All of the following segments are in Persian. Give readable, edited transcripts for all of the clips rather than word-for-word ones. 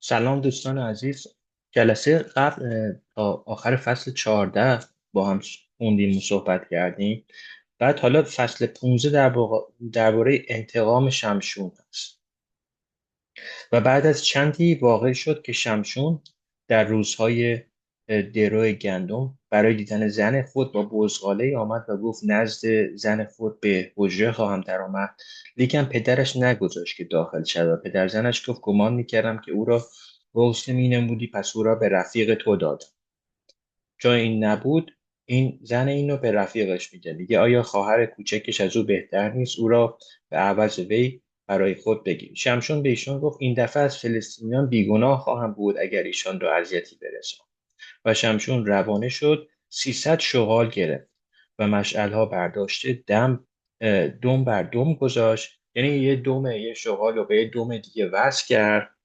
سلام دوستان عزیز. جلسه قبل تا آخر فصل 14 با هم خوندیم و صحبت کردیم. بعد حالا فصل 15 درباره انتقام شمشون است و بعد از چندی واقع شد که شمشون در روزهای درو گندم برای دیدن زن خود با بزغاله آمد و گفت نزد زن خود به حجره خواهم درآمد. لیکن پدرش نگذاشت که داخل شود. پدر زنش گفت گمان میکردم که او را بغض می نمودی، پس او را به رفیق تو داد. جای این نبود، این زن اینو به رفیقش میگه آیا خواهر کوچکش از او بهتر نیست؟ او را به عوض وی برای خود بگیر. شمشون به ایشان گفت این دفعه از فلسطینیان بیگناه خواهم بود اگر ایشان را اذیتی برسان. و شمشون روانه شد، 300 شغال گرفت و مشعلها برداشته دم بر دم گذاشت، یعنی یه دم یه شغال رو به یه دم دیگه وصل کرد.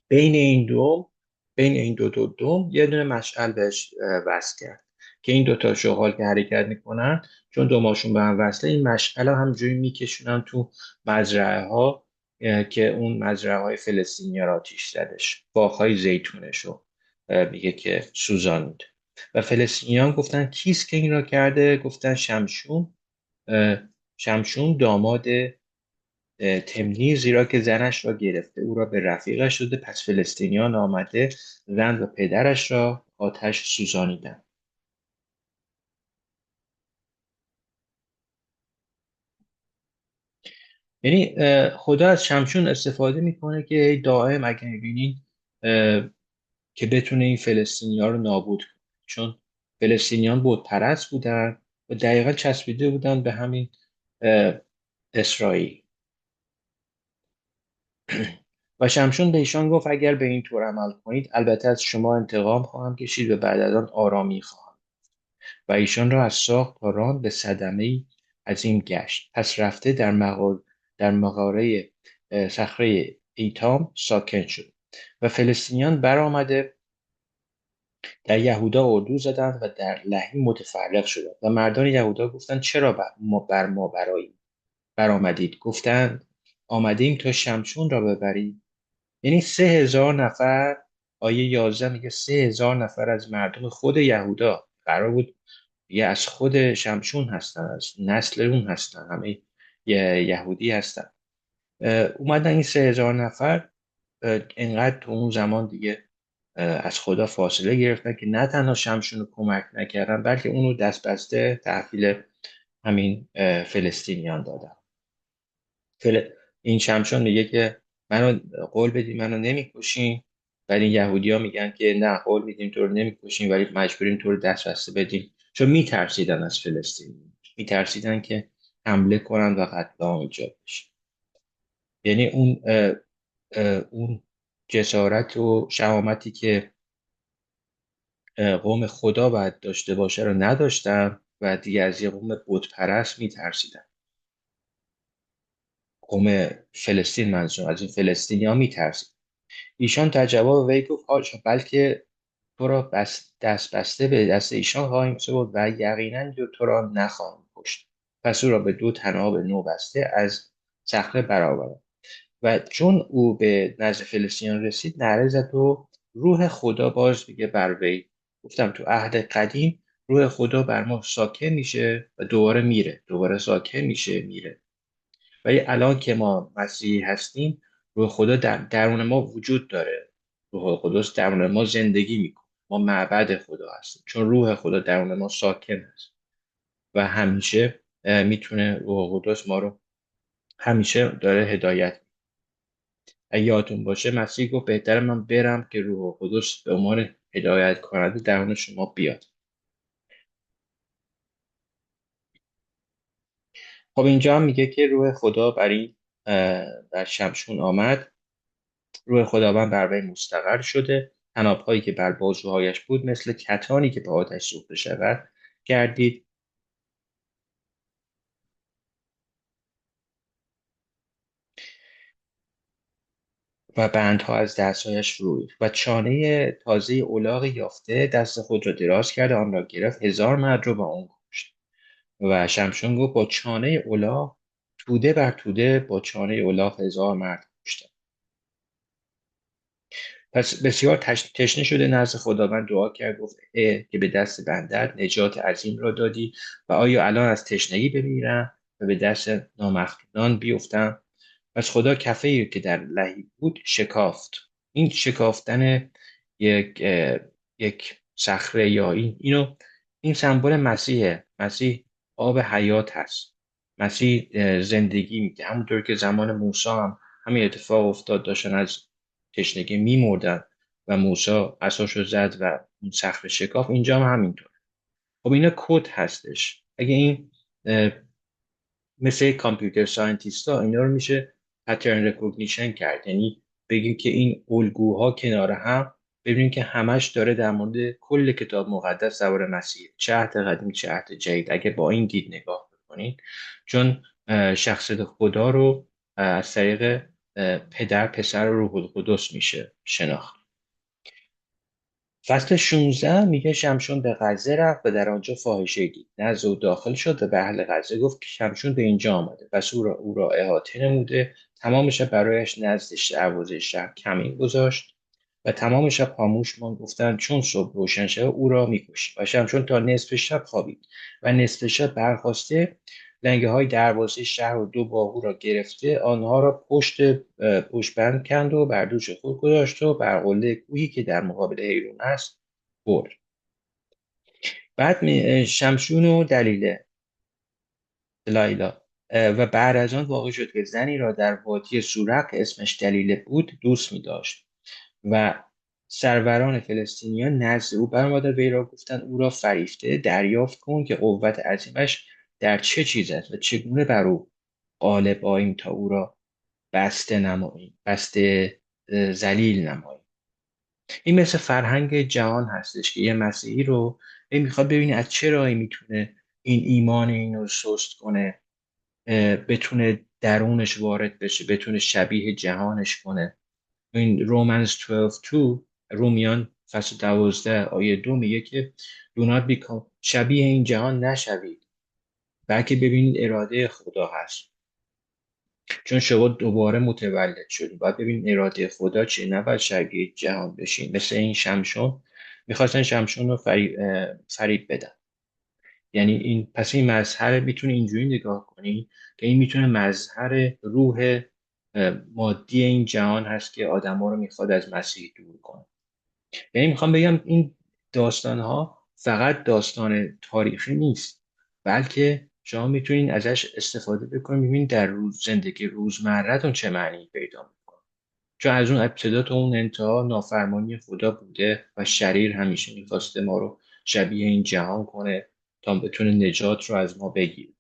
بین این دو بین این دو دوم یه دونه مشعل بهش وصل کرد که این دوتا شغال که حرکت میکنن، چون دوماشون به هم وصله، این مشعل ها همجوری میکشونن تو مزرعه ها که اون مزرعه های فلسطینی را آتیش زدش، باغهای زیتونش رو میگه که سوزانید. و فلسطینیان گفتن کیست که این را کرده؟ گفتن شمشون. اه، شمشون داماد تمنی، زیرا که زنش را گرفته او را به رفیقش داده. پس فلسطینیان آمده زن و پدرش را آتش سوزانیدند. یعنی خدا از شمشون استفاده میکنه که دائم اگه میبینین که بتونه این فلسطینی ها رو نابود کنه، چون فلسطینیان بود پرست بودن و دقیقا چسبیده بودن به همین اه، اسرائیل. و شمشون به ایشان گفت اگر به این طور عمل کنید البته از شما انتقام خواهم کشید و بعد از آن آرامی خواهم. و ایشان را از ساخت تا ران به صدمه عظیم گشت. پس رفته در مغاره صخره ایتام ساکن شد. و فلسطینیان برآمده در یهودا اردو زدند و در لحی متفرق شدند. و مردان یهودا گفتند چرا بر ما برآمدید؟ گفتند آمدیم تا شمشون را ببریم. یعنی 3,000 نفر. آیه 11 میگه 3,000 نفر از مردم خود یهودا قرار بود، یه از خود شمشون هستن، از نسل اون هستن، همه یهودی هستن. اومدن این 3,000 نفر اینقدر تو اون زمان دیگه از خدا فاصله گرفتن که نه تنها شمشون رو کمک نکردن بلکه اونو دست بسته تحویل همین فلسطینیان دادن. این شمشون میگه که منو قول بدین منو نمیکشین، ولی یهودی ها میگن که نه، قول میدیم تو رو نمیکشیم ولی مجبوریم تو رو دست بسته بدیم، چون میترسیدن از فلسطین، میترسیدن که حمله کنن و قتل عام ایجاد بشه. یعنی اون جسارت و شهامتی که قوم خدا باید داشته باشه رو نداشتن و دیگه از یه قوم بت پرست میترسیدن. قوم فلسطین، منظور از این فلسطینی ها میترسید. ایشان در جواب وی گفت آنچه بلکه تو را دست بسته به دست ایشان خواهیم سپرد و یقینا تو را نخواهیم کشت. پس او را به دو طناب نو بسته از صخره برآورد. و چون او به نزد فلسطینیان رسید نعره زد و روح خدا باز میگه بر وی. گفتم تو عهد قدیم روح خدا بر ما ساکن میشه و دوباره میره، دوباره ساکن میشه میره. ولی الان که ما مسیحی هستیم روح خدا درون ما وجود داره. روح قدس درون ما زندگی میکنه. ما معبد خدا هستیم چون روح خدا درون ما ساکن است و همیشه میتونه روح قدس ما رو همیشه داره هدایت می‌کنه. اگه یادتون باشه مسیح گفت بهتره من برم که روح قدس به عنوان هدایت کننده درون شما بیاد. خب اینجا هم میگه که روح خدا بر شمشون آمد. روح خداوند بر وی مستقر شده. طنابهایی که بر بازوهایش بود مثل کتانی که به آتش سوخته شود گردید و بندها از دستهایش روی و چانه تازه الاغ یافته دست خود را دراز کرده آن را گرفت، 1,000 مرد رو با آن کشت. و شمشون گفت با چانه الاغ توده بر توده با چانه الاغ 1,000 مرد کشتم. پس بسیار تشنه شده نزد خداوند دعا کرد، گفت که به دست بندت نجات عظیم را دادی و آیا الان از تشنگی بمیرم و به دست نامخدودان بیفتم؟ پس خدا کفه ای که در لهی بود شکافت. این شکافتن یک یک صخره یا این سمبل مسیحه. مسیح آب حیات هست. مسیح زندگی میده. همونطور که زمان موسی هم همین اتفاق افتاد، داشتن از تشنگی میمردن و موسی عصاشو زد و اون صخره شکاف. اینجا هم همینطور. خب اینا کد هستش. اگه این مثل کامپیوتر ساینتیست ها اینا رو میشه پترن رکگنیشن کرد، یعنی بگیم که این الگوها کنار هم ببینیم که همش داره در مورد کل کتاب مقدس درباره مسیح، چه عهد قدیم چه عهد جدید، اگه با این دید نگاه بکنید. چون شخصیت خدا رو از طریق پدر، پسر و روح القدس میشه شناخت. فصل 16 میگه شمشون به غزه رفت و در آنجا فاحشه دید، نزد او داخل شد و به اهل غزه گفت که شمشون به اینجا آمده. پس او را احاطه نموده، تمام شب برایش نزد دروازه شهر کمین گذاشت و تمام شب خاموش ماند. گفتند چون صبح روشن شد او را میکشیم. و شمشون تا نصف شب خوابید و نصف شب برخاسته لنگه های دروازه شهر و دو باهو را گرفته آنها را پشت بند کند و بر دوش خود گذاشت و بر قله کوهی که در مقابل حیرون است برد. بعد شمشون و دلایلا و بعد از آن واقع شد که زنی را در وادی سورق که اسمش دلیله بود دوست می داشت و سروران فلسطینیان نزد او برآمدند وی را گفتند او را فریفته دریافت کن که قوت عظیمش در چه چیز است و چگونه بر او غالب آییم تا او را بسته ذلیل نماییم. این مثل فرهنگ جهان هستش که یه مسیحی رو میخواد ببینه از چه راهی میتونه این ایمان اینو سست کنه، بتونه درونش وارد بشه، بتونه شبیه جهانش کنه. این رومانز 12:2 رومیان فصل 12 آیه 2 میگه که do not become شبیه این جهان نشوید، بلکه ببینید اراده خدا هست. چون شما دوباره متولد شدید باید ببین اراده خدا چیه، نباید شبیه جهان بشین. مثل این شمشون میخواستن شمشون رو فریب بدن. یعنی پس این مظهر میتونه اینجوری نگاه کنی که این میتونه مظهر روح مادی این جهان هست که آدما رو میخواد از مسیح دور کنه. یعنی میخوام بگم این داستان ها فقط داستان تاریخی نیست، بلکه شما میتونین ازش استفاده بکنید ببینید در زندگی روزمرهتون چه معنی پیدا میکنه. چون از اون ابتدا تا اون انتها نافرمانی خدا بوده و شریر همیشه میخواسته ما رو شبیه این جهان کنه تا بتونه نجات رو از ما بگیره.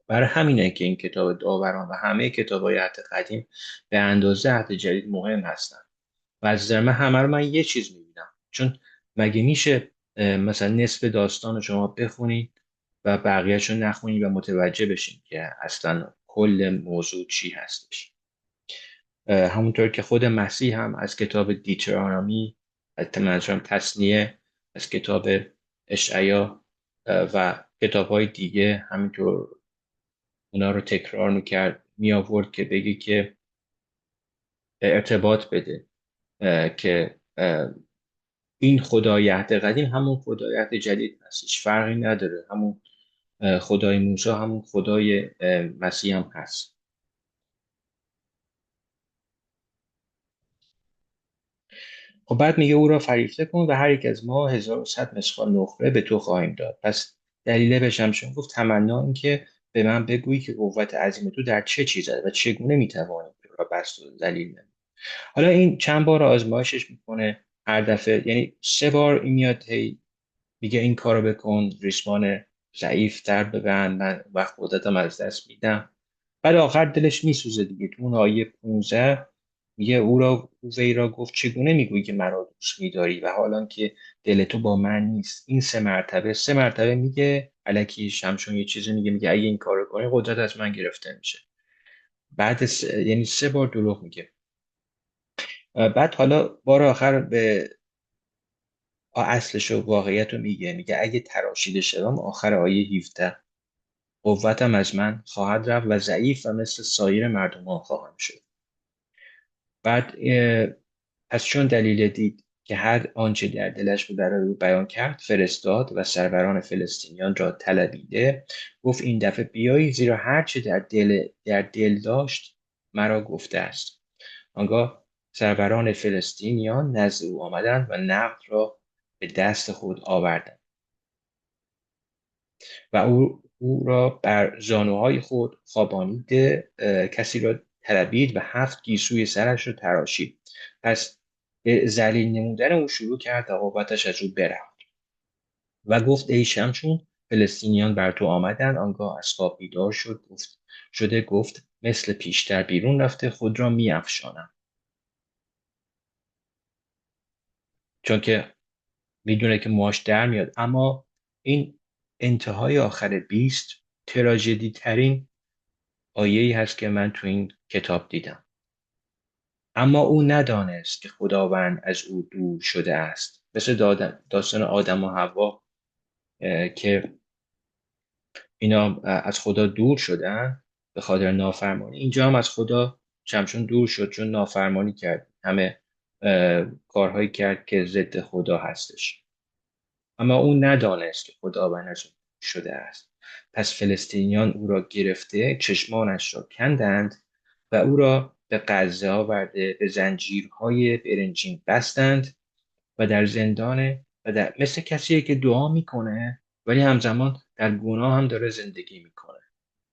برای همینه که این کتاب داوران و همه کتاب‌های عهد قدیم به اندازه عهد جدید مهم هستن. و از نظر من همه رو من یه چیز میبینم. چون مگه میشه مثلا نصف داستان رو شما بخونید و بقیهش رو نخونید و متوجه بشین که اصلا کل موضوع چی هستش. همونطور که خود مسیح هم از کتاب دیترانومی، از منظورم تثنیه، از کتاب اشعیا و کتاب های دیگه همینطور اونا رو تکرار میکرد، می آورد که بگی که ارتباط بده که این خدای عهد قدیم همون خدای عهد جدید هستش، فرقی نداره. همون خدای موسی همون خدای مسیح هم هست. خب بعد میگه او را فریفته کن و هر یک از ما 1100 مسخال نقره به تو خواهیم داد. پس دلیله به شمشون گفت تمنا این که به من بگویی که قوت عظیم تو در چه چیز است و چگونه میتوانی تو را بست و ذلیل نمایی. حالا این چند بار آزمایشش میکنه، هر دفعه یعنی 3 بار این میاد هی میگه این کارو بکن، ریسمان ضعیف تر ببند، من وقت خودتم از دست میدم. بعد آخر دلش میسوزه دیگه. تو اون آیه 15 میگه او وی را گفت چگونه میگویی که مرا دوست میداری و حالا که دل تو با من نیست. این 3 مرتبه میگه الکی شمشون یه چیزی میگه اگه این کارو کنی قدرت از من گرفته میشه. یعنی 3 بار دروغ میگه. بعد حالا بار آخر به اصلش و واقعیت رو میگه اگه تراشیده شدم، آخر آیه 17 قوتم از من خواهد رفت و ضعیف و مثل سایر مردمان خواهم شد. بعد پس چون دلیل دید که هر آنچه در دلش بود برای او بیان کرد، فرستاد و سروران فلسطینیان را طلبیده گفت این دفعه بیایید، زیرا هر چه در دل داشت مرا گفته است. آنگاه سروران فلسطینیان نزد او آمدند و نقد را به دست خود آوردند و او را بر زانوهای خود خوابانیده کسی را طلبید و 7 گیسوی سرش را تراشید. پس به ذلیل نمودن او شروع کرد و قوتش از او برفت و گفت ای شمشون، فلسطینیان بر تو آمدند. آنگاه از خواب بیدار گفت مثل پیشتر بیرون رفته خود را می افشانم، چون که میدونه که موهاش در میاد. اما این انتهای آخر 20 تراژدی ترین آیه‌ای هست که من تو این کتاب دیدم. اما او ندانست که خداوند از او دور شده است. مثل داستان آدم و حوا که اینا از خدا دور شدن به خاطر نافرمانی، اینجا هم از خدا شمشون دور شد چون نافرمانی کرد، همه کارهایی کرد که ضد خدا هستش. اما او ندانست که خداوند از او دور شده است. پس فلسطینیان او را گرفته چشمانش را کندند و او را به غزه آورده به زنجیرهای برنجین بستند و در زندان مثل کسی که دعا میکنه ولی همزمان در گناه هم داره زندگی میکنه.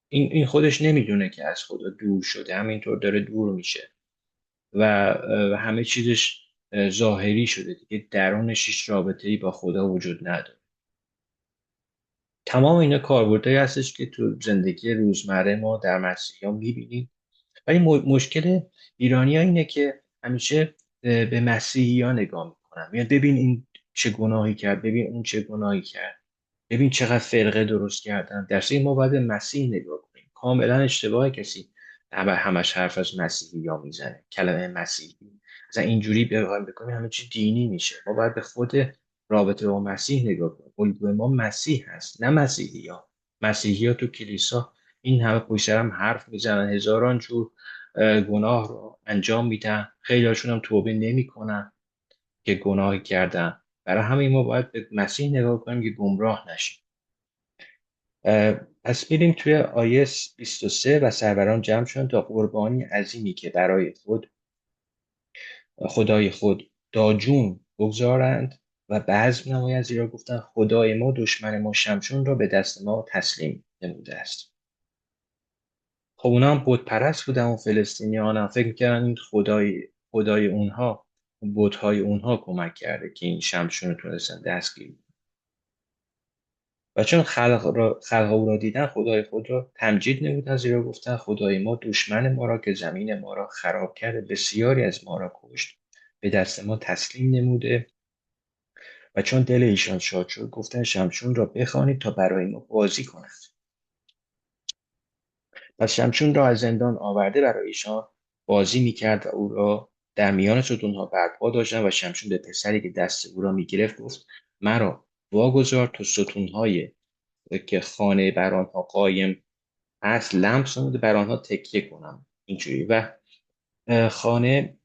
این خودش نمیدونه که از خدا دور شده، همینطور داره دور میشه و همه چیزش ظاهری شده دیگه، درونش هیچ رابطه‌ای با خدا وجود نداره. تمام اینا کاربردهایی هستش که تو زندگی روزمره ما در مسیحیان میبینیم. ولی مشکل ایرانی ها اینه که همیشه به مسیحی ها نگاه میکنن، میاد ببین این چه گناهی کرد، ببین اون چه گناهی کرد، ببین چقدر فرقه درست کردن. در صورتی ما باید به مسیح نگاه کنیم. کاملا اشتباه کسی همش حرف از مسیحی ها میزنه، کلمه مسیحی مثلا اینجوری بخوایم بکنیم همه چی دینی میشه. ما باید به خود رابطه با مسیح نگاه کنیم. الگوی ما مسیح هست نه مسیحی ها. مسیحی ها تو کلیسا این همه پشت سر هم حرف میزنن، هزاران جور گناه رو انجام میدن، خیلی هاشون هم توبه نمیکنن که گناهی کردن. برای همین ما باید به مسیح نگاه کنیم که گمراه نشیم. پس میریم توی آیه 23 و سروران جمع شدند تا قربانی عظیمی که برای خدای خود داجون بگذارند و بزم نمایند، زیرا گفتند خدای ما دشمن ما شمشون را به دست ما تسلیم نموده است. خب اونا هم بت پرست بودن، اون فلسطینیان هم فکر میکردن این خدای اونها، بت‌های اونها کمک کرده که این شمشون رو تونستن دستگیر. و چون خلق او را دیدن خدای خود را تمجید نمودند، زیرا گفتند خدای ما دشمن ما را که زمین ما را خراب کرده بسیاری از ما را کشت به دست ما تسلیم نموده. و چون دل ایشان شاد شد گفتند شمشون را بخوانید تا برای ما بازی کند. پس شمشون را از زندان آورده برای ایشان بازی میکرد و او را در میان ستونها برپا داشتند. و شمشون به پسری که دست او را میگرفت گفت مرا واگذار تا ستونهای که خانه بر آنها قایم است لمس نموده بر آنها تکیه کنم. اینجوری و خانه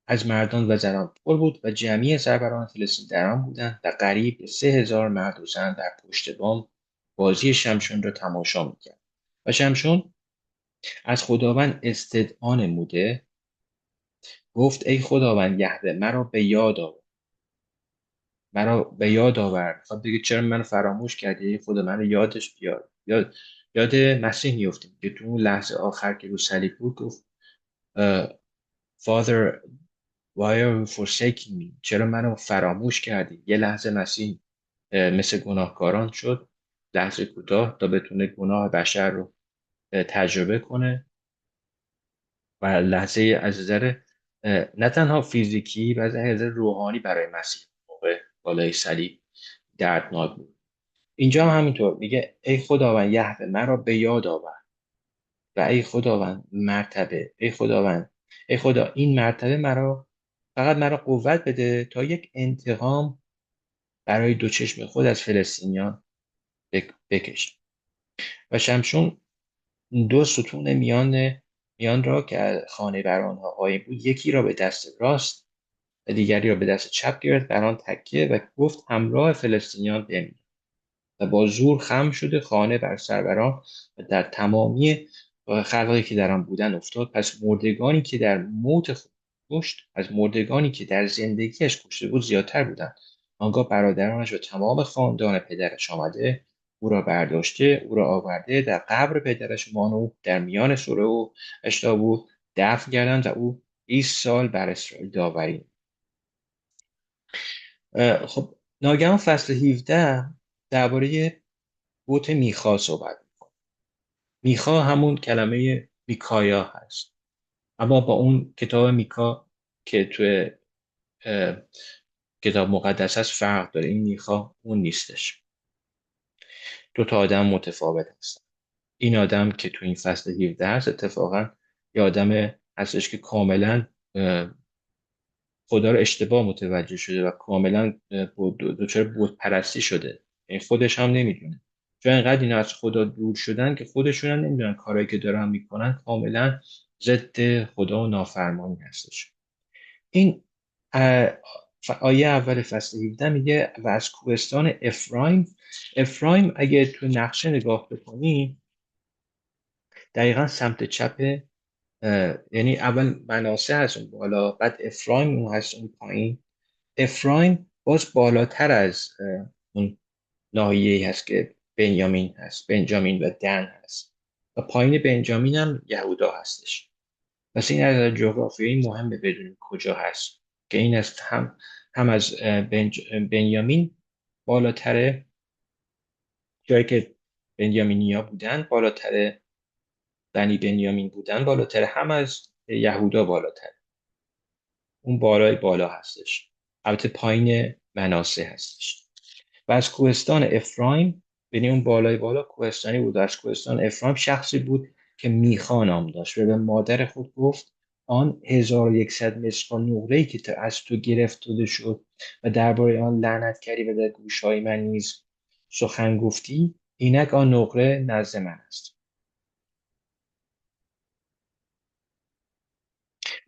از مردان و زنان پر بود و جمعی سروران فلسطین در آن بودند و قریب 3000 مرد و زن در پشت بام بازی شمشون را تماشا میکرد. و شمشون از خداوند استدعا نموده گفت ای خداوند یهوه مرا به یاد آور. خب دیگه چرا منو فراموش کردی؟ ای خدا منو یادش بیار. یاد مسیح میفتیم که تو اون لحظه آخر که رو صلیب بود گفت Father why are you forsaking me؟ چرا منو فراموش کردی؟ یه لحظه مسیح مثل گناهکاران شد، لحظه کوتاه تا بتونه گناه بشر رو تجربه کنه و لحظه از نظر نه تنها فیزیکی و از نظر روحانی برای مسیح موقع بالای صلیب دردناک بود. اینجا هم همینطور میگه ای خداوند یهوه مرا به یاد آور و ای خداوند ای خدا این مرتبه فقط مرا قوت بده تا یک انتقام برای دو چشم خود از فلسطینیان بکشم. و شمشون دو ستون میان را که خانه بر آنها قایم بود، یکی را به دست راست و دیگری را به دست چپ گرفت، بر آن تکیه و گفت همراه فلسطینیان بمیرید. و با زور خم شده خانه بر سروران و در تمامی خلقی که در آن بودن افتاد. پس مردگانی که در موت خود کشت از مردگانی که در زندگیش کشته بود زیادتر بودند. آنگاه برادرانش و تمام خاندان پدرش آمده او را برداشته، او را آورده در قبر پدرش مانو در میان سوره و اشتابو دفن کردند و او 20 سال بر اسرائیل داوری. خب ناگهان فصل 17 درباره بت میخا صحبت میکنه. میخا همون کلمه میکایا هست، اما با اون کتاب میکا که توی کتاب مقدس هست فرق داره. این میخا اون نیستش. دو تا آدم متفاوت هست. این آدم که تو این فصل 17 هست اتفاقا یه آدم هستش که کاملا خدا رو اشتباه متوجه شده و کاملا دچار بت پرستی شده. یعنی خودش هم نمیدونه، چون اینقدر اینا از خدا دور شدن که خودشون هم نمیدونن کارهایی که دارن میکنن کاملا ضد خدا و نافرمانی هستش. این اه، آیه اول فصل 17 میگه و از کوهستان افرایم. افرایم اگه تو نقشه نگاه بکنی دقیقا سمت چپ، یعنی اول مناسه هست اون بالا، بعد افرایم اون هست اون پایین. افرایم باز بالاتر از اون ناحیه‌ای هست که بنیامین هست، بنجامین و دن هست، و پایین بنجامین هم یهودا هستش. پس این از جغرافیایی مهمه بدونیم کجا هست، که این است هم از بنیامین بالاتره، جایی که بنیامینیا بودن بالاتره، بنی بنیامین بودن بالاتره، هم از یهودا بالاتره. اون بالای بالا هستش، البته پایین مناسه هستش. و از کوهستان افرایم، یعنی اون بالای بالا کوهستانی بود. از کوهستان افرایم شخصی بود که میخا نام داشت و به مادر خود گفت آن 1100 مسکال نقره‌ای که از تو گرفتاده شد و درباره آن لعنت کردی و در گوشهای من نیز سخن گفتی، اینک آن نقره نزد من است.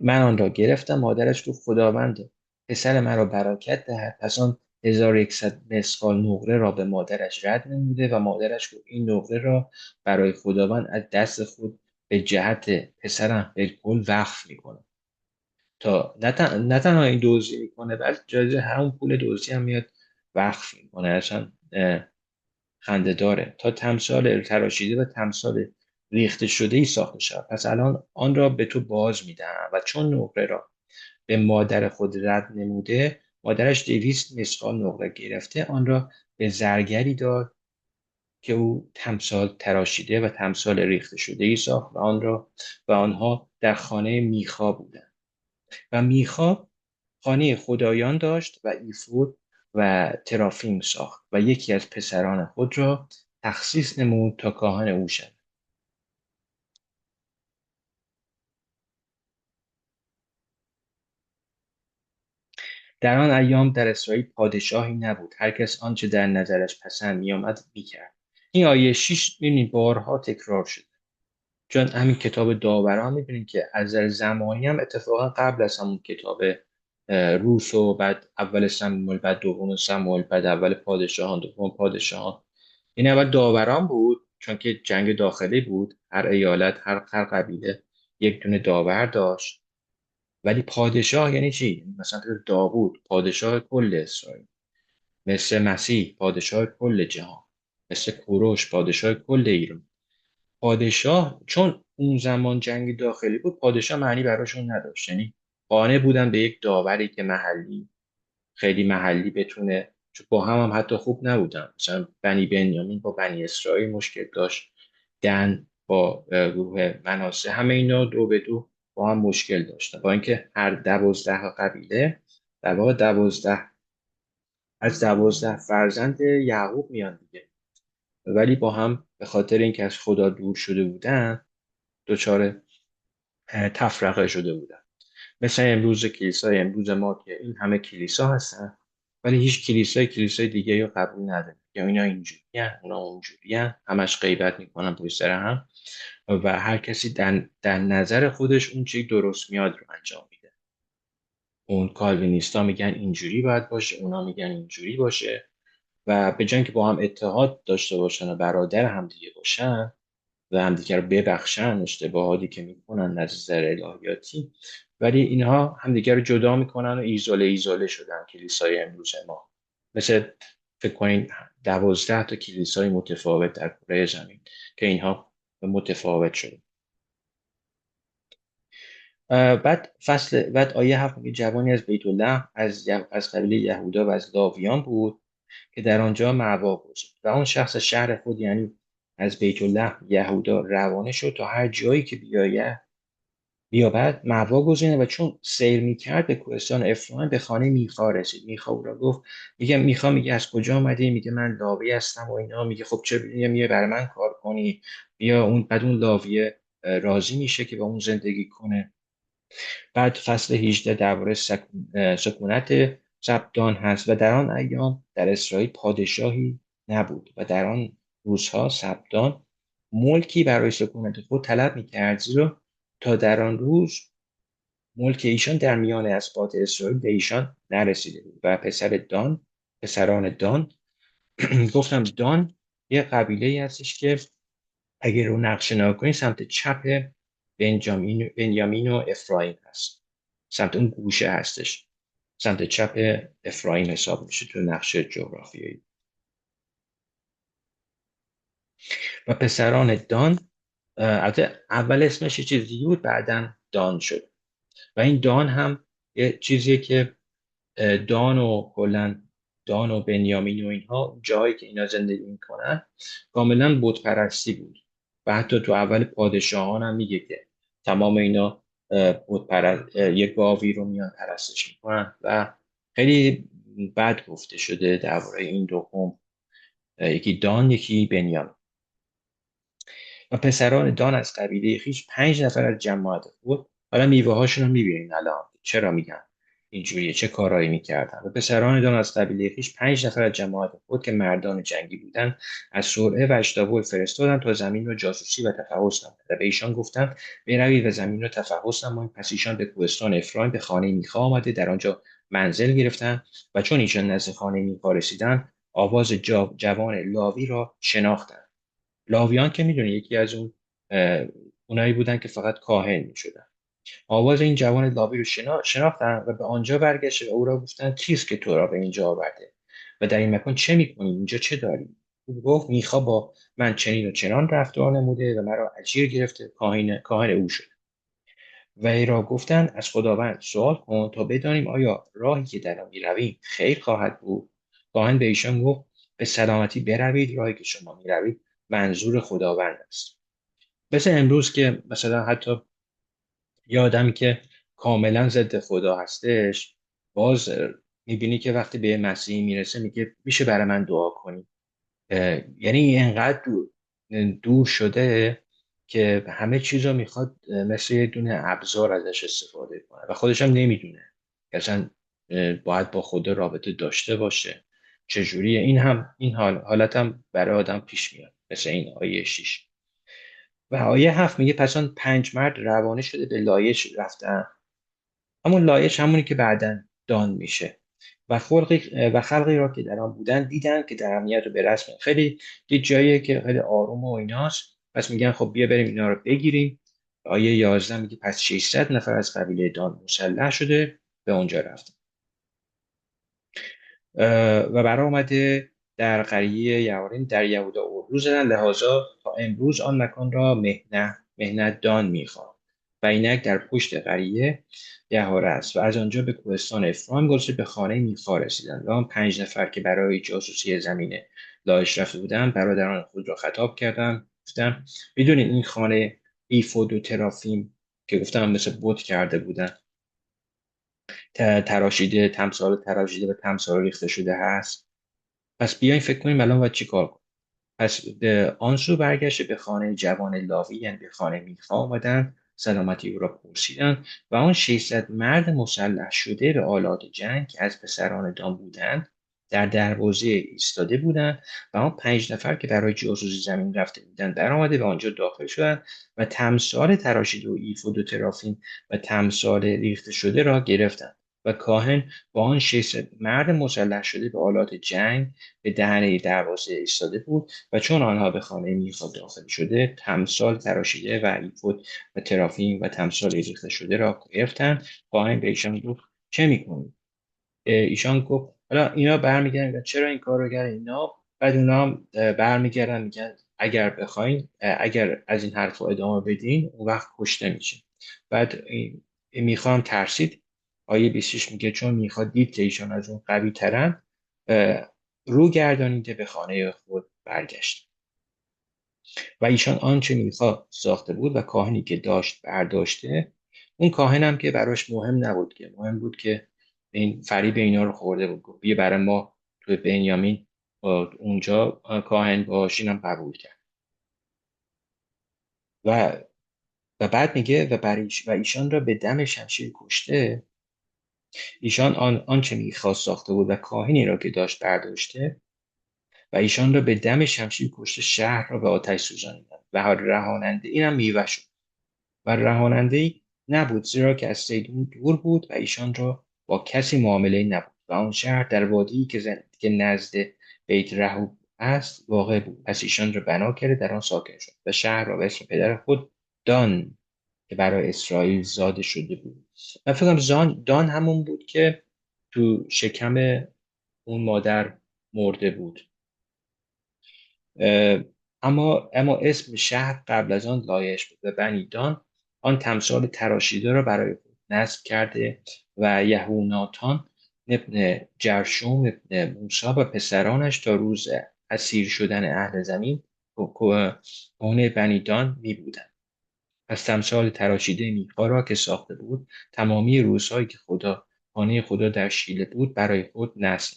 من آن را گرفتم. مادرش گفت خداوند پسر مرا برکت دهد. پس آن 1100 مسقال نقره را به مادرش رد نموده و مادرش گفت این نقره را برای خداوند از دست خود به جهت پسرم بالکل وقف میکنه. تا نه تنها این دزدی میکنه، بلکه جایزه همون پول دزدی هم میاد وقف میکنه. اصلا خنده داره. تا تمثال تراشیده و تمثال ریخته شده ای ساخته شد. پس الان آن را به تو باز میدهم. و چون نقره را به مادر خود رد نموده، مادرش 200 مسقال نقره گرفته آن را به زرگری داد که او تمثال تراشیده و تمثال ریخته شده ای ساخت و آنها در خانه میخا بودند. و میخا خانه خدایان داشت و ایفود و ترافیم ساخت و یکی از پسران خود را تخصیص نمود تا کاهن او شد. در آن ایام در اسرائیل پادشاهی نبود، هر کس آنچه در نظرش پسند میآمد میکرد. این آیه 6 می‌بینید بارها تکرار شده، چون همین کتاب داوران می‌بینید که از نظر زمانی هم اتفاقا قبل از همون کتاب روس و بعد اول سموئل بعد دوم سموئل بعد اول پادشاهان دوم پادشاهان، این اول داوران بود چون که جنگ داخلی بود. هر ایالت هر قبیله یک دونه داور داشت. ولی پادشاه یعنی چی؟ مثلا داوود پادشاه کل اسرائیل، مثل مسیح پادشاه کل جهان، مثل کوروش پادشاه کل ایران. پادشاه چون اون زمان جنگ داخلی بود، پادشاه معنی براشون نداشت. یعنی قانع بودن به یک داوری که محلی، خیلی محلی بتونه، چون با هم حتی خوب نبودن. مثلا بنی بنیامین با بنی اسرائیل مشکل داشت، دن با گروه مناسه، همه اینا دو به دو با هم مشکل داشتن. با اینکه هر 12 قبیله در واقع 12 از 12 فرزند یعقوب میان دیگه، ولی با هم به خاطر اینکه از خدا دور شده بودن دچار تفرقه شده بودن. مثل امروز کلیسای امروز ما که این همه کلیسا هستن ولی هیچ کلیسای دیگه رو قبول نداره، یا اینا اینجوری اونا اونجوری همش غیبت میکنن پشت سر هم و هر کسی در نظر خودش اون چی درست میاد رو انجام میده. اون کالوینیستا میگن اینجوری باید باشه، اونا میگن اینجوری باشه، و به جای اینکه با هم اتحاد داشته باشن و برادر همدیگه باشن و همدیگه رو ببخشن اشتباهاتی که میکنن از نظر الهیاتی، ولی اینها همدیگه رو جدا میکنن و ایزوله شدن کلیسای امروز ما. مثل فکر کنین 12 تا کلیسای متفاوت در کره زمین که اینها متفاوت شده. بعد آیه 7 میگه جوانی از بیت الله از قبیله یهودا و از لاویان بود که در آنجا معوا گذاشت و اون شخص شهر خود یعنی از بیت الله یهودا روانه شد تا هر جایی که بیابد معوا گزینه و چون سیر میکرد به کوهستان افرایم به خانه میخا رسید. میخا او را گفت، میخا میگه از کجا آمدی؟ میگه من لاوی هستم و اینا. میگه خب چه میگه برای من کار کنی؟ بیا. اون لاویه راضی میشه که با اون زندگی کنه. بعد فصل 18 درباره سکونت سبدان هست و در آن ایام در اسرائیل پادشاهی نبود و در آن روزها سبدان ملکی برای سکونت خود طلب میکرد، زیرا تا در آن روز ملک ایشان در میان اسباط اسرائیل به ایشان نرسیده بود. و پسران دان گفتم دان یه قبیله ای هستش که اگر رو نقشه نگاه کنید سمت چپ بنیامین و افرایم هست، سمت اون گوشه هستش، سمت چپ افرایم حساب میشه تو نقشه جغرافیایی. و پسران دان، البته اول اسمش یه چیزی بود بعدا دان شد و این دان هم یه چیزیه که دان و کلا دان و بنیامین و اینها جایی که اینا زندگی میکنن کاملا بت پرستی بود و حتی تو اول پادشاهان هم میگه که تمام اینا یه گاوی رو میان پرستش میکنن و خیلی بد گفته شده درباره این دو قوم، یکی دان یکی بنیامین. و پسران دان از قبیله خویش 5 نفر از جماعت خود، حالا میوه هاشون رو میبینین الان چرا میگن اینجوریه، چه کارایی میکردن. و پسران دان از قبیله خویش 5 نفر از جماعت خود که مردان جنگی بودن از سرعه و اشتاول فرستادن تا زمین را جاسوسی و تفحص نمایند و به ایشان گفتند بروید و زمین را تفحص نمایید. پس ایشان به کوهستان افرایم به خانه میخا آمده در آنجا منزل گرفتند و چون ایشان نزد خانه میخا رسیدند آواز جوان لاوی را شناختند. لاویان که میدونی یکی از اونایی بودن که فقط کاهن میشدن. آواز این جوان لاوی رو شناختن و به آنجا برگشت و او را گفتن کیست که تو را به اینجا آورده و در این مکان چه میکنی؟ اینجا چه داری؟ او گفت میخا با من چنین و چنان رفتار نموده و مرا اجیر گرفته کاهن او شد. و ای را گفتن از خداوند سوال کن تا بدانیم آیا راهی که در آن میرویم خیر خواهد بود. کاهن به ایشان گفت به سلامتی بروید، راهی که شما میروید منظور خداوند است. مثل امروز که مثلا حتی یه آدمی که کاملا ضد خدا هستش باز میبینی که وقتی به مسیحی میرسه میگه میشه برای من دعا کنی. یعنی اینقدر دور شده که همه چیز رو میخواد مثل یه دونه ابزار ازش استفاده کنه و خودش هم نمیدونه که اصلا باید با خدا رابطه داشته باشه چجوریه. این حالت هم برای آدم پیش میاد مثل این آیه 6. و آیه 7 میگه پس آن 5 مرد روانه شده به لایش رفتن. همون لایش همونی که بعداً دان میشه. و خلقی را که در آن بودن دیدن که در امنیت و به رسم خیلی دید جاییه که خیلی آروم و ایناست. پس میگن خب بیا بریم اینا رو بگیریم. آیه 11 میگه پس 600 نفر از قبیله دان مسلح شده به اونجا رفتن و برآمده در قریه یعوریم در یهودا اردو زدن، لحاظا تا امروز آن مکان را مهنت دان میخواد و اینک در پشت قریه یهوه است. و از آنجا به کوهستان افرایم گذشته به خانه میخا رسیدند و آن 5 نفر که برای جاسوسی زمین لاش رفته بودند برادران خود را خطاب کردند گفتم میدونید این خانه ایفود و ترافیم که گفتم مثل بت کرده بودن تراشیده، تمثال تراشیده و تمثال ریخته شده هست. پس بیاین فکر کنیم الان باید چی کار کنیم. پس به آن سو برگشته به خانه جوان لاوی یعنی به خانه میخا آمدن، سلامتی او را پرسیدند و آن 600 مرد مسلح شده به آلات جنگ که از پسران دان بودند در دروازه ایستاده بودند و آن 5 نفر که برای جاسوسی زمین رفته بودند برآمده به آنجا داخل شدند و تمثال تراشیده و ایفود و ترافیم و تمثال ریخته شده را گرفتند و کاهن با آن 600 مرد مسلح شده به آلات جنگ به دهنه دروازه ایستاده بود و چون آنها به خانه میخا داخل شده تمثال تراشیده و ایفود و ترافیم و تمثال ریخته شده را گرفتند. کاهن به ایشان گفت چه میکنید؟ ایشان گفت حالا اینا برمیگردن میگن چرا این کار رو کردن اینا. بعد اونا هم برمیگردن میگن اگر بخواین اگر از این حرف ادامه بدین اون وقت کشته میشه. بعد میخوام ترسید. آیه 26 میگه چون میخواد دید که ایشان از اون قوی ترن رو گردانیده به خانه خود برگشت و ایشان آنچه میخواد ساخته بود و کاهنی که داشت برداشته. اون کاهن هم که براش مهم نبود که مهم بود که این فریب اینا رو خورده بود گفت بیا برای ما توی بنیامین اونجا کاهن باشین هم قبول کرد و بعد میگه و ایشان را به دم شمشیر کشته. ایشان آنچه میخواست ساخته بود و کاهنی را که داشت برداشته و ایشان را به دم شمشیر کشته شهر را به آتش سوزانیدند و رهاننده اینم میوه شد و رهاننده‌ای نبود زیرا که از سیدون دور بود و ایشان را با کسی معامله نبود و آن شهر در وادی که نزد بیت رهوب است واقع بود. پس ایشان را بنا کرده در آن ساکن شد و شهر را به اسم پدر خود دان که برای اسرائیل زاده شده بود. من فکرم دان همون بود که تو شکم اون مادر مرده بود. اما اسم شهر قبل از آن لایش بود و بنی دان آن تمثال تراشیده را برای خود نصب کرده و یهوناتان ابن جرشوم ابن موسی و پسرانش تا روز اسیر شدن اهل زمین کهنه بنی دان می بودند. از تمثال تراشیده میخا را که ساخته بود تمامی روزهایی که خانه خدا در شیله بود برای خود نصب.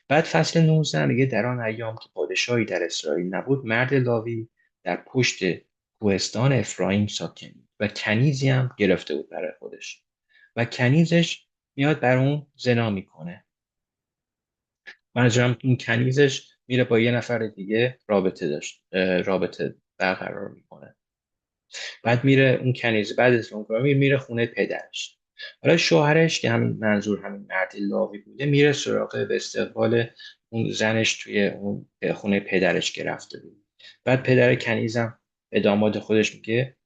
بعد فصل 19 میگه در آن ایام که پادشاهی در اسرائیل نبود مرد لاوی در پشت کوهستان افرایم ساکن بود و کنیزی هم گرفته بود برای خودش و کنیزش میاد بر اون زنا میکنه. منظورم این کنیزش میره با یه نفر دیگه رابطه برقرار میکنه. بعد میره اون کنیز بعد از اون کار میره خونه پدرش. حالا شوهرش که همین منظور همین مرد لاوی بوده میره سراغ به استقبال اون زنش توی اون خونه پدرش که رفته بود. بعد پدر کنیزم به داماد خودش میگه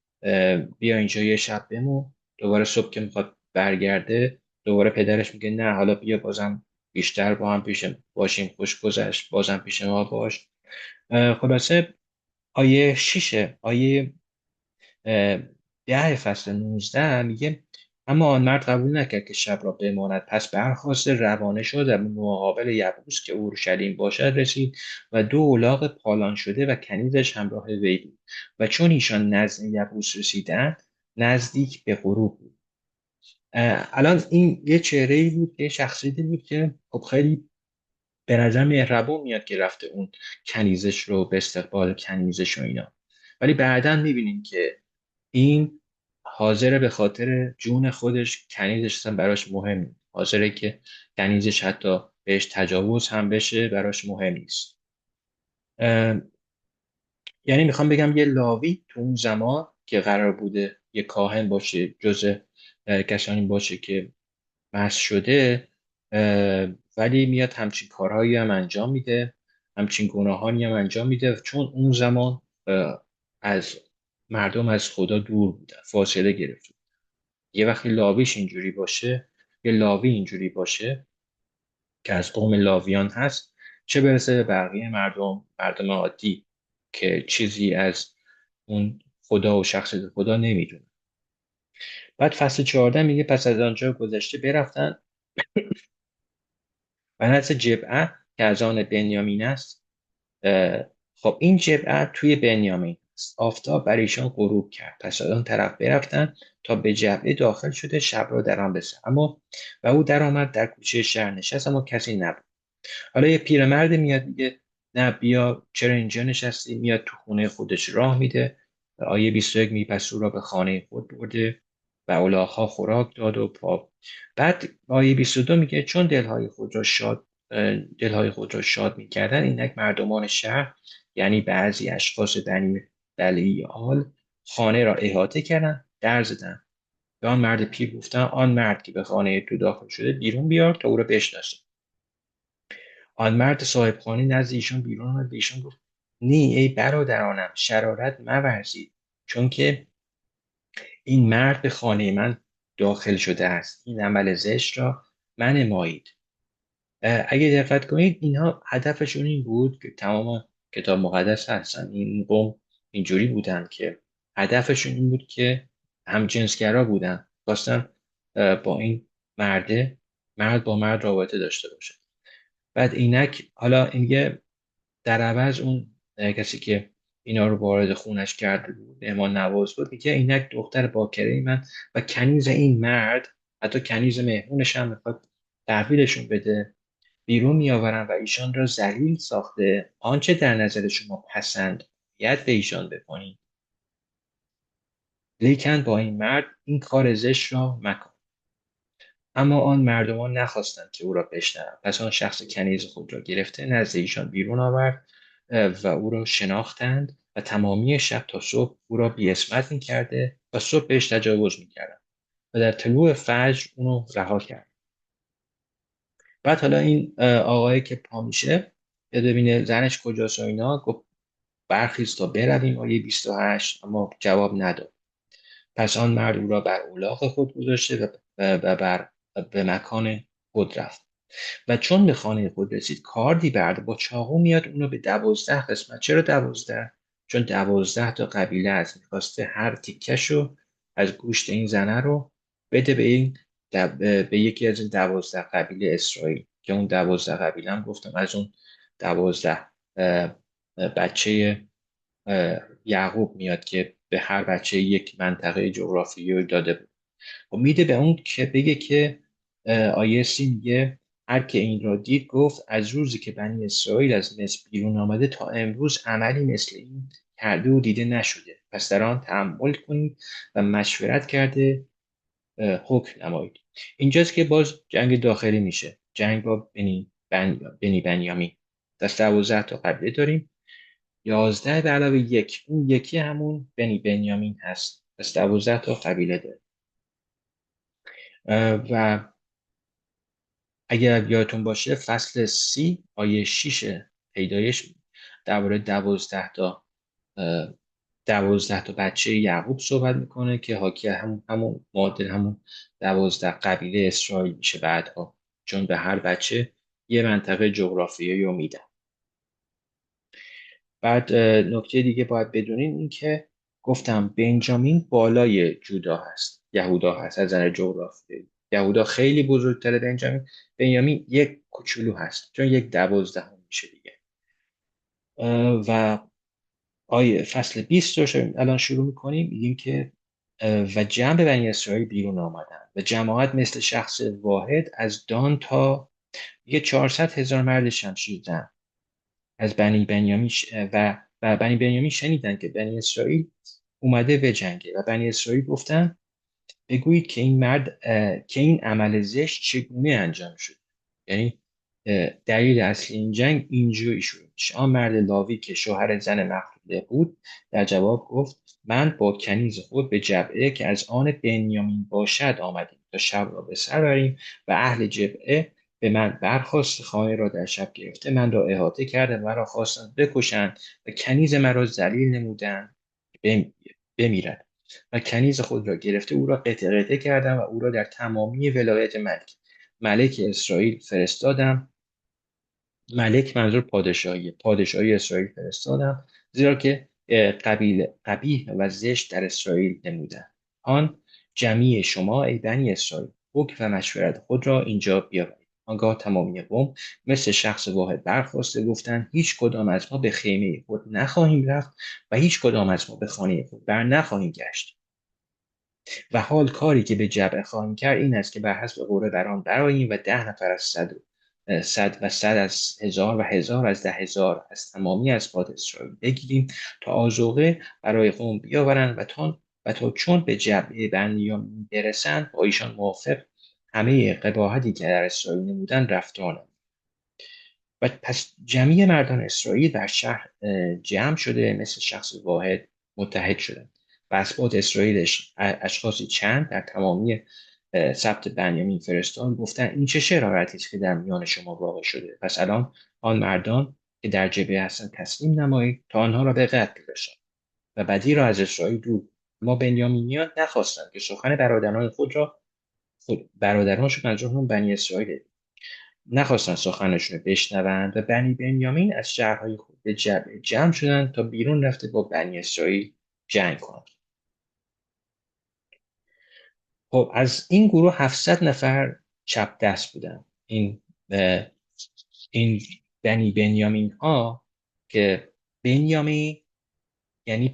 بیا اینجا یه شب بمون. دوباره صبح که میخواد برگرده دوباره پدرش میگه نه حالا بیا بازم بیشتر با هم پیش باشیم خوش گذشت بازم پیش ما باش. خلاصه آیه 6 آیه 10 فصل 19 میگه اما آن مرد قبول نکرد که شب را بماند پس برخاست روانه شد و به مقابل یبوس که اورشلیم باشد رسید و دو الاغ پالان شده و کنیزش همراه وی بود و چون ایشان نزد یبوس رسیدند نزدیک به غروب بود. الان این یه چهره ای بود یه شخصیتی بود که خب خیلی به نظر مهربون میاد که رفته اون کنیزش رو به استقبال کنیزش و اینا. ولی بعدا میبینیم که این حاضره به خاطر جون خودش کنیزش اصلا براش مهم نیست. حاضره که کنیزش حتی بهش تجاوز هم بشه براش مهم نیست. یعنی میخوام بگم یه لاوی تو اون زمان که قرار بوده یه کاهن باشه جز کسانی باشه که مست شده ولی میاد همچین کارهایی هم انجام میده همچین گناهانی هم انجام میده چون اون زمان از مردم از خدا دور بودن فاصله گرفته. یه وقتی لاویش اینجوری باشه یه لاوی اینجوری باشه که از قوم لاویان هست چه برسه به بقیه مردم عادی که چیزی از اون خدا و شخصیت خدا نمیدونه. بعد فصل 14 میگه پس از آنجا گذشته برفتن و نزد جبعه که از آن بنیامین است. خب این جبعه توی بنیامین است. آفتاب بر ایشان غروب کرد پس از آن طرف برفتن تا به جبعه داخل شده شب را در آن بسه و او در آمد در کوچه شهر نشست اما کسی نبود. حالا یه پیرمرد میاد میگه نه بیا چرا اینجا نشستی. میاد تو خونه خودش راه میده. آیه 21 می پس او را به خانه خود برده و الاغ‌ها خوراک داد و بعد آیه 22 میگه چون دلهای خود را شاد میکردن اینک مردمان شهر یعنی بعضی اشخاص بنی بلیعال خانه را احاطه کردن در زدن به آن مرد پیر گفتن آن مرد که به خانه تو داخل شده بیرون بیار تا او را بشناسیم. آن مرد صاحب خانه نزد ایشان بیرون آمد، به ایشان گفت نی ای برادرانم شرارت مورزید، چون که این مرد به خانه من داخل شده است، این عمل زشت را منمایید. اگه دقت کنید اینها هدفشون این بود که تمام کتاب مقدس هستن، این قوم اینجوری بودن که هدفشون این بود که همجنسگرا بودن، خواستن با این مرد با مرد رابطه داشته باشه. بعد اینک حالا اینگه در عوض اون کسی که اینا رو وارد خونش کرده بود امان نواز بود، میگه اینک دختر باکره من و کنیز این مرد، حتی کنیز مهمونش هم میخواد تحویلشون بده، بیرون میآورند و ایشان را ذلیل ساخته آنچه در نظر شما پسند ید به ایشان بکنید، لیکن با این مرد این کار زشت را مکن. اما آن مردمان نخواستند که او را بشنوند، پس آن شخص کنیز خود را گرفته نزد ایشان بیرون آورد و او را شناختند و تمامی شب تا صبح او را بی‌عصمت می‌کرده و صبح بهش تجاوز می‌کردند و در طلوع فجر اونو رها کرد. بعد حالا این آقایی که پا میشه ببینه زنش کجاست و اینا، گفت برخیز تا برویم آیه 28، اما جواب نداد. پس آن مرد او را بر الاغ خود گذاشته و به مکان خود رفت و چون به خانه خود رسید کاردی برد با چاقو میاد اونو به 12 قسمت. چرا 12؟ چون 12 تا قبیله است، میخواسته هر تیکشو از گوشت این زنه رو بده به این به یکی از این 12 قبیله اسرائیل، که اون 12 قبیله هم گفتم از اون 12 بچه یعقوب میاد که به هر بچه یک منطقه جغرافیایی داده بود. و میده به اون که بگه که آیه 30 میگه هر که این را دید گفت از روزی که بنی اسرائیل از مصر بیرون آمده تا امروز عملی مثل این کرده و دیده نشده، پس در آن تأمل کنید و مشورت کرده حکم نمایید. اینجاست که باز جنگ داخلی میشه، جنگ با بنی بنیامین. دست 12 تا قبیله داریم، 11 به علاوه یک، اون یکی همون بنی بنیامین هست، پس 12 تا قبیله داره. و اگر یادتون باشه فصل 30 آیه 6 پیدایش درباره 12 تا بچه یعقوب صحبت میکنه که حاکی همون معادل همون 12 قبیله اسرائیل میشه بعدها، چون به هر بچه یه منطقه جغرافیایی رو میدن. بعد نکته دیگه باید بدونین این که گفتم بنجامین بالای یهودا هست از نظر جغرافیایی. یهودا خیلی بزرگتره، بنیامین یک کوچولو هست، چون یک 12 میشه دیگه. و فصل 20 رو الان شروع میکنیم، میگیم که و جمع بنی اسرائیل بیرون آمدن و جماعت مثل شخص واحد از دان تا یه 400,000 مرد شمشیر زن از بنی بنیامین و بنی بنیامین شنیدن که بنی اسرائیل اومده به جنگه و بنی اسرائیل گفتن بگویید که که این عمل زشت چگونه انجام شد. یعنی دلیل اصلی این جنگ اینجوری شروع میشه. آن مرد لاوی که شوهر زن مقتوله بود در جواب گفت من با کنیز خود به جبعه که از آن بنیامین باشد آمدیم تا شب را به سر بریم و اهل جبعه به من برخاست، خانه را در شب گرفته من را احاطه کرده، مرا خواستند بکشند و کنیز مرا ذلیل نمودند بمیرد و کنیز خود را گرفته او را قطعه قطعه کردم و او را در تمامی ولایت ملک اسرائیل فرستادم. ملک منظور پادشاهی اسرائیل فرستادم، زیرا که قبیح و زشت در اسرائیل نمودند. آن جمیع شما ای بنی اسرائیل حکم و مشورت خود را اینجا بیاورید. آنگاه تمامی قوم مثل شخص واحد برخاسته گفتند هیچ کدام از ما به خیمه خود نخواهیم رفت و هیچ کدام از ما به خانه خود بر نخواهیم گشت. و حال کاری که به جبع خواهیم کرد این است که بر حسب قوره بر آن برآییم و 10 نفر از 100 و 100 از 1000 و 1000 از 10,000 از تمامی اسباط اسرائیل بگیریم تا آذوقه برای قوم بیاورند و تا چون به جبع بنیامین برسند با ایشان موافق همه قباحتی که در اسرائیل نمودند رفتار نماییم. و پس جمعی مردان اسرائیل در شهر جمع شده مثل شخص واحد متحد شدند و اسباط اسرائیلش اشخاصی چند در تمامی سبت بنیامین فرستاد، گفتن این چه شرارتی است که در میان شما واقع شده. پس الان آن مردان که در جبهه هستند تسلیم نمایید تا آنها را به قتل رسانید و بدی را از اسرائیل دور. ما بنیامینیان نخواستند که سخن برادران خود را، برادرانشون منظورشون بنی اسرائیل، نخواستن سخنشون رو بشنوند و بنی بنیامین از شهرهای خود به جمع شدند تا بیرون رفته با بنی اسرائیل جنگ کنند. خب از این گروه 700 نفر چپ دست بودن. این بنی بنیامین ها که بنیامین یعنی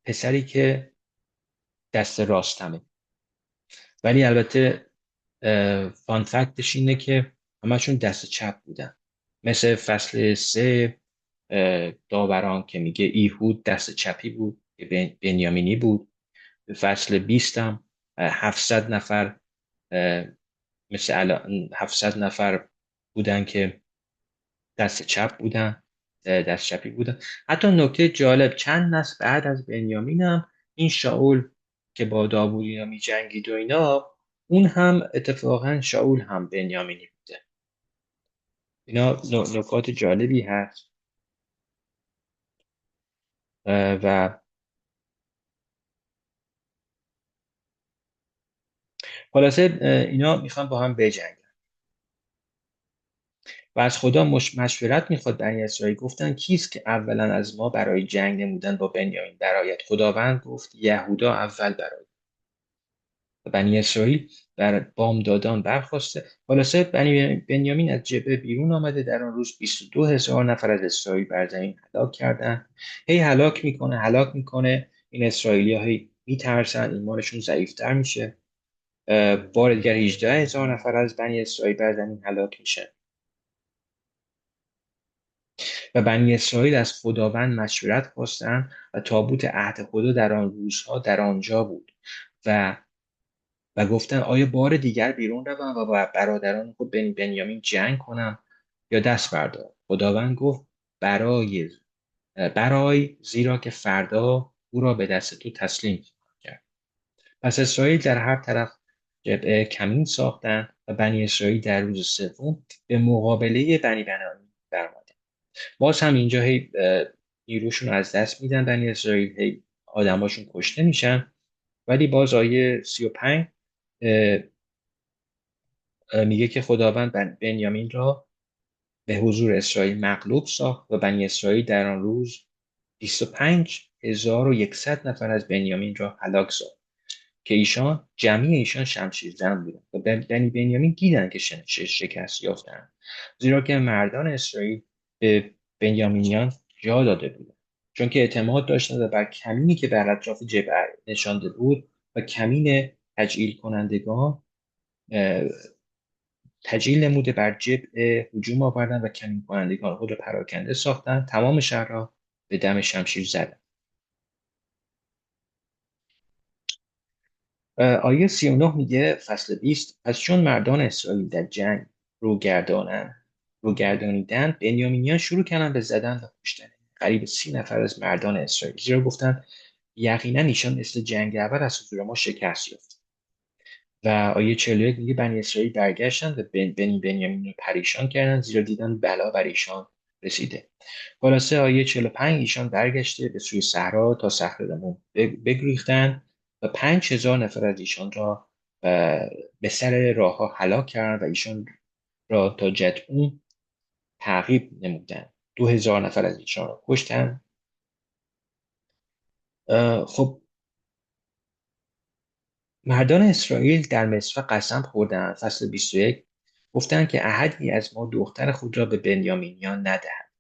پسری که دست راستمه، ولی البته فانفکتش اینه که همشون دست چپ بودن. مثل فصل 3 داوران که میگه ایهود دست چپی بود که بنیامینی بود. فصل 20 هم 700 نفر مثل 700 نفر بودن که دست چپ بودن، دست چپی بودن. حتی نکته جالب، چند نسل بعد از بنیامین هم این شاول که با داوود اینا می جنگید و اینا، اون هم اتفاقا شاول هم بنیامینی بوده. اینا نکات جالبی هست. و خلاصه اینا میخوان با هم بجنگن و از خدا مشورت میخواد. بنی اسرائیل گفتن کیست که اولا از ما برای جنگ نمودن با بنیامین برآید؟ خداوند گفت یهودا اول برآید. بنی اسرائیل بر بامدادان برخاسته. خلاصه بنیامین از جبهه بیرون آمده. در آن روز 22,000 نفر از اسرائیل بر زمین هلاک کردن. هی هلاک میکنه. این اسرائیلی ها هی میترسن، ایمانشون ضعیفتر میشه. بار دیگر 18,000 نفر از بنی اسرائیل بر زمین هلاک میشه و بنی اسرائیل از خداوند مشورت خواستند و تابوت عهد خدا در آن روزها در آنجا بود و گفتن آیا بار دیگر بیرون روم و با برادران خود بنیامین جنگ کنم یا دست بردارم؟ خداوند گفت برای زیرا که فردا او را به دست تو تسلیم کرد. پس اسرائیل در هر طرف جبهه کمین ساختند و بنی اسرائیل در روز سوم به مقابله بنی بنیامین برآمدند. باز هم اینجا هی نیروشون از دست میدن بنی اسرائیل، هی آدماشون کشته میشن. ولی باز آیه 35 میگه که خداوند بنیامین را به حضور اسرائیل مغلوب ساخت و بنی اسرائیل در آن روز 25,100 نفر از بنیامین را هلاک ساخت که جمعی ایشان شمشیر زن بودند و بنی بنیامین دیدند که شکست یافتند، زیرا که مردان اسرائیل به بنیامینیان جا داده بودند، چون که اعتماد داشتند و بر کمینی که بر اطراف جبهه نشانده بود و کمین تجعیل کنندگان تجلیل نموده بر جبهه هجوم آوردند و کمین کنندگان خود را پراکنده ساختند. تمام شهر را به دم شمشیر زدند. آیه 39 میگه فصل 20 از چون مردان اسرائیل در جنگ رو گردانیدن، بنیامینیان شروع کردن به زدن و کشتن قریب 30 نفر از مردان اسرائیل، زیرا گفتند یقینا ایشان مثل جنگ اول از حضور ما شکست یافت. و آیه 41 میگه بنی اسرائیل برگشتند و بنیامین رو پریشان کردند، زیرا دیدن بلا بر ایشان رسیده. خلاصه آیه 45 ایشان برگشته به سوی صحرا تا صخره دمون بگریختند و 5,000 نفر از ایشان را به سر راه ها هلاک کردند و ایشان را تا جدعون تعقیب نمودند. 2,000 نفر از ایشان را کشتند. خب مردان اسرائیل در مصفا قسم خوردند. فصل 21 گفتند که احدی از ما دختر خود را به بنیامینیان ندهد.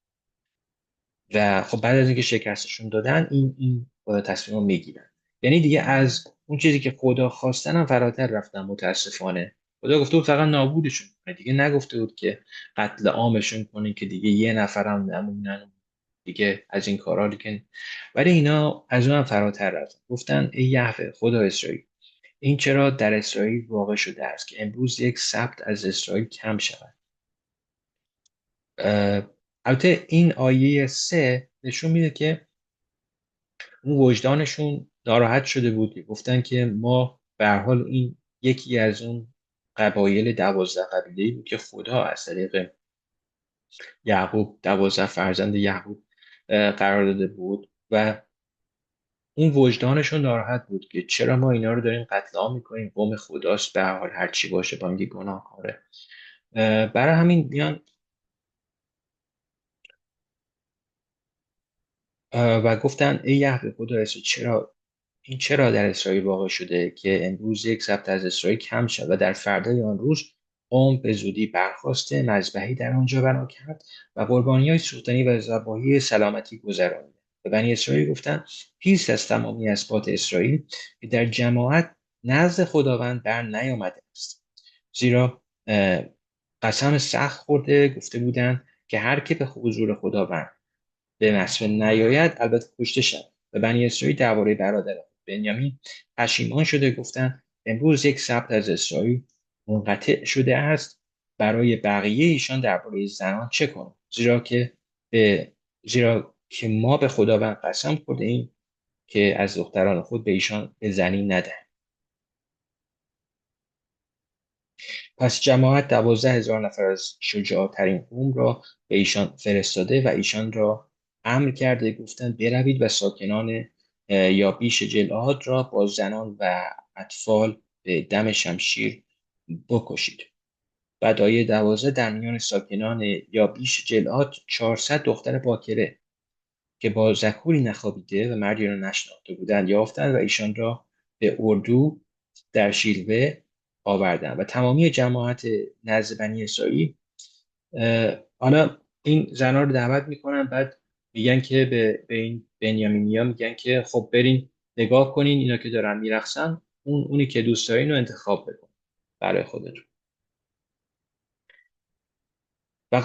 و خب بعد از اینکه شکستشون دادن این تصمیم رو میگیرن. یعنی دیگه از اون چیزی که خدا خواستن هم فراتر رفتن. متاسفانه خدا گفته بود فقط نابودشون کنه، دیگه نگفته بود که قتل عامشون کنه که دیگه یه نفرم نمونن دیگه از این کارا دیگه. ولی اینا از اون هم فراتر رفتن. گفتن ای یهوه خدا اسرائیل، این چرا در اسرائیل واقع شده است که امروز یک سبت از اسرائیل کم شود. البته این آیه 3 نشون میده که اون وجدانشون ناراحت شده بود، گفتن که ما به هر حال این یکی از اون قبایل 12 قبیله‌ای بود که خدا از طریق یعقوب 12 فرزند یعقوب قرار داده بود و اون وجدانشون ناراحت بود که چرا ما اینا رو داریم قتل عام میکنیم، قوم خداست به هر حال، هر چی باشه با اینکه گناهکاره. برای همین میان و گفتن ای یهوه خدا اسرائیل، چرا در اسرائیل واقع شده که امروز یک سبت از اسرائیل کم شد و در فردای آن روز قوم به زودی برخاسته مذبحی در آنجا بنا کرد و قربانی های سوختنی و ذبایح سلامتی گذرانید. به بنی اسرائیل گفتند هیچ از تمامی اسباط اسرائیل که در جماعت نزد خداوند بر نیامده است، زیرا قسم سخت خورده گفته بودند که هر که به حضور خداوند به مصفا نیاید البته کشته شد. و بنی اسرائیل درباره برادر بنیامین پشیمان شده گفتند امروز یک سبت از اسرائیل منقطع شده است، برای بقیه ایشان درباره زنان چه کنیم، به زیرا که ما به خداوند قسم خورده ایم که از دختران خود به ایشان به زنی ندهیم. پس جماعت 12,000 نفر از شجاعترین قوم را به ایشان فرستاده و ایشان را امر کرده گفتند بروید و ساکنان یابیش جلعاد را با زنان و اطفال به دم شمشیر بکشید. بعد آیه 12 در میان ساکنان یابیش جلعاد 400 دختر باکره که با ذکوری نخوابیده و مردی را نشناخته بودند یافتند و ایشان را به اردو در شیلوه آوردند و تمامی جماعت نزد بنی اسرائیل حالا این زنها رو دعوت میکنن، بعد میگن که به این بنیامینیا میگن که خب برین نگاه کنین اینا که دارن میرقصن، اونی که دوست دارین رو انتخاب بکن برای خودتون. و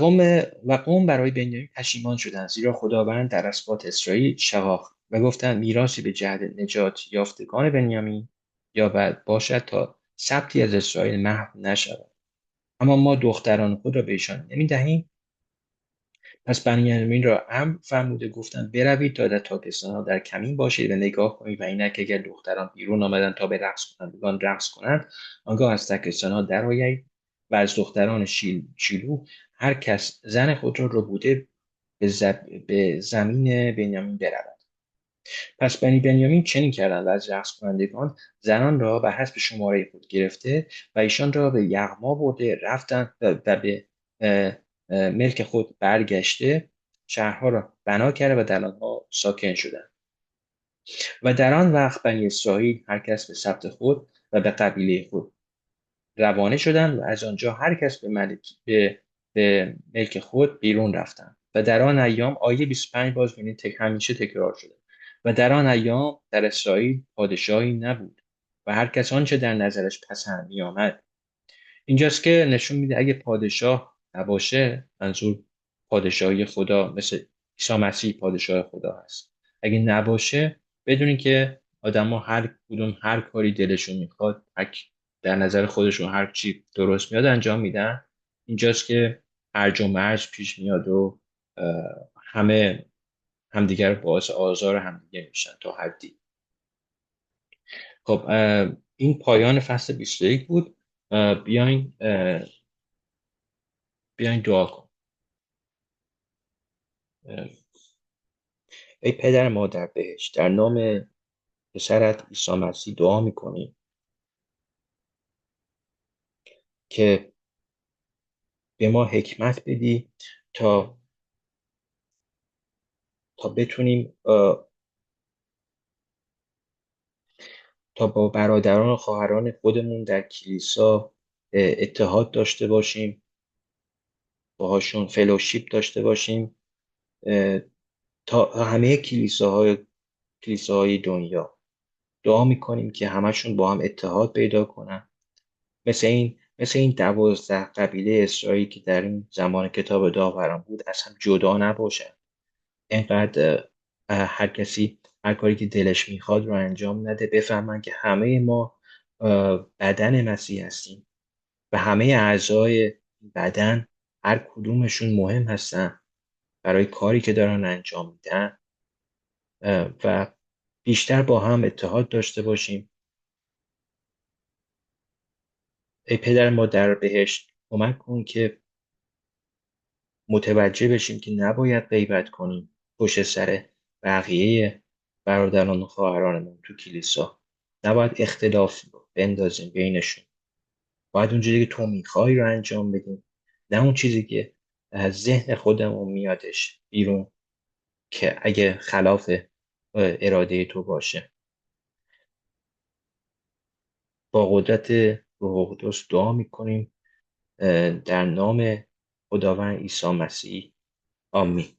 قوم برای بنیامین پشیمان شدند، زیرا خداوند در اسباط اسرائیل شقاق و گفتند میراثی به جهت نجات یافتگان بنیامین یا بعد باشد تا سبتی از اسرائیل محو نشود، اما ما دختران خود را به ایشان نمیدهیم. پس بنیامین را امر فرموده گفتند بروید تا در تاکستانها در کمین باشید و نگاه کنید و اینک اگر دختران بیرون آمدند تا به رقص کنندگان رقص کنند، آنگاه از تاکستانها درآیید و از دختران شیلو هر کس زن خود را ربوده به زمین بنیامین برود. پس بنی بنیامین چنین کردند و از رقص کنندگان زنان را به حسب شماره خود گرفته و ایشان را به یغما برده رفتند و به ملک خود برگشته شهرها را بنا کرده و در آنها ساکن شدند. و در آن وقت بنی اسرائیل هر کس به سبط خود و به قبیله خود روانه شدند و از آنجا هر کس به ملک خود بیرون رفتند. و در آن ایام آیه 25 باز ببینید همیشه تکرار شده. و در آن ایام در اسرائیل پادشاهی نبود و هر کس آنچه در نظرش پسند می آمد. اینجاست که نشون میده اگه پادشاه نباشه، منظور پادشاهی خدا مثل عیسی مسیح پادشاه خدا هست، اگه نباشه بدونی که آدما هر کدوم هر کاری دلشون میخواد، در نظر خودشون هر چی درست میاد انجام میدن. اینجاست که هرج و مرج پیش میاد و همه همدیگر باعث آزار همدیگه میشن تا حدی. خب این پایان فصل 21 بود. بیاین دعا کن. ای پدر ما در بهشت، در نام پسرت عیسی مسیح دعا میکنیم که به ما حکمت بدی تا بتونیم تا با برادران و خواهران خودمون در کلیسا اتحاد داشته باشیم، باهاشون فلوشیپ داشته باشیم، تا همه کلیساهای دنیا. دعا میکنیم که همشون با هم اتحاد پیدا کنن، مثل این 12 قبیله اسرائیل که در این زمان کتاب داوران بود اصلا جدا نباشن. اینقدر هر کسی هر کاری که دلش میخواد رو انجام نده، بفهمن که همه ما بدن مسیح هستیم و همه اعضای بدن هر کدومشون مهم هستن برای کاری که دارن انجام میدن. و بیشتر با هم اتحاد داشته باشیم. ای پدر ما در بهشت، کمک کن که متوجه بشیم که نباید غیبت کنیم پشت سر بقیه برادران و خواهرانمون تو کلیسا. نباید اختلاف بندازیم بینشون. باید اون چیزی که تو میخوای رو انجام بدیم، نه اون چیزی که از ذهن خودمون میادش بیرون که اگه خلاف اراده تو باشه. با قدرت روح القدس دعا میکنیم در نام خداوند عیسی مسیح. آمین.